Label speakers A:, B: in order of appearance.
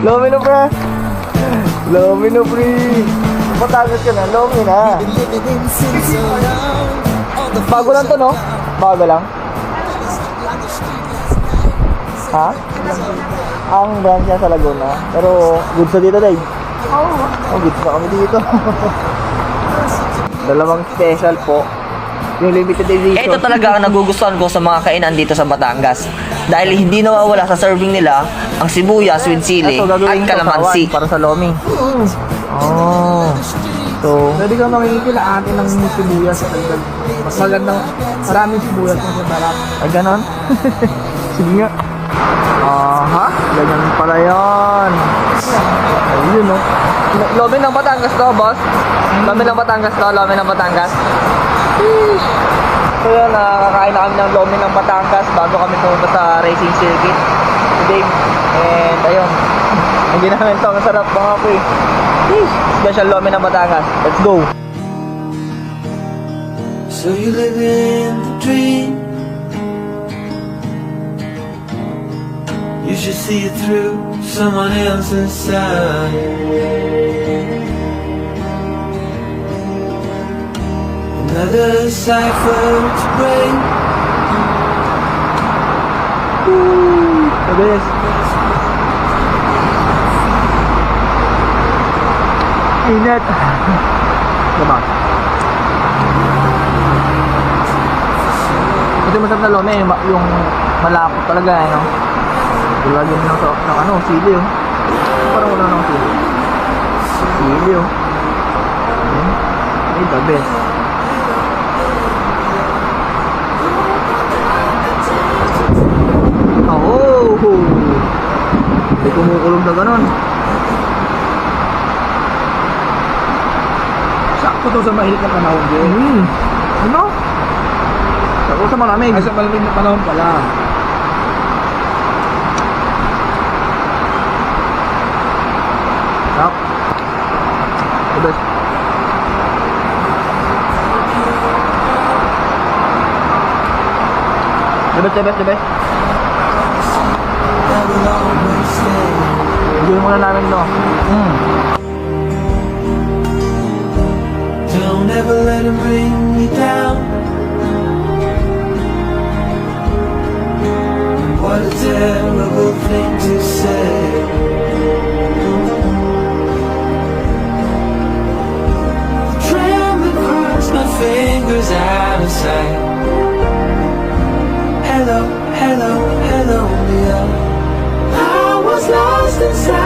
A: Lomi na, pre. Lomi na, pre. Batangas ka na, Lomi na. Bago lang to, no? Bago lang. Ha? Ang branch niya sa Laguna. Pero, good sa dito, Dave. Oh, good na kami dito. Dalawang special po. Yung limited edition.
B: Ito talaga ang nagugustuhan ko sa mga kainan dito sa Batangas. Dahil hindi nawawala sa serving nila ang sibuyas with sili
A: So,
B: at
A: gagawin ko
B: kalamansi.
A: para sa Lomi. Oh. So,
C: Pwede kang makikila atin ng sibuyas sa dagdag. Mas magandang maraming sibuyas mo sa balak.
A: ay ganon. Sige nga. Aha, ganyan pala yan. Ayun, no.
B: Lomi ng Batangas to, boss. Lomi ng Batangas to, Lomi ng Batangas.
A: So yun, nakakain na kami ng Lomi ng Batangas bago kami pumunta sa racing circuit today. And ayun, hindi namin to, ang sarap mga po eh. Special Lomi ng Batangas. Let's go.
D: So you live in the dream. You should see it through someone else's side. Another cipher to break.
A: The best. Init. Diba? Ito yung masarap na Lomi, yung malapot talaga eh, no? Lagyan mo ng ano, sili oh. Parang wala nang sili. Sili oh. Ay, the best. Oh! Hindi kumukulong na ganon.
C: Sakto to sa mahilig na panahon din.
A: Ano? Ako sa malamig.
C: Ay, sa malamig na panahon pala.
A: Sarap. The best. The best.
D: I will always stay.
A: Enjoy muna namin to.
D: Don't ever let him bring me down. What a terrible thing to say. Trembling across my fingers out of sight. Hello, hello, hello, Leo. I was lost inside.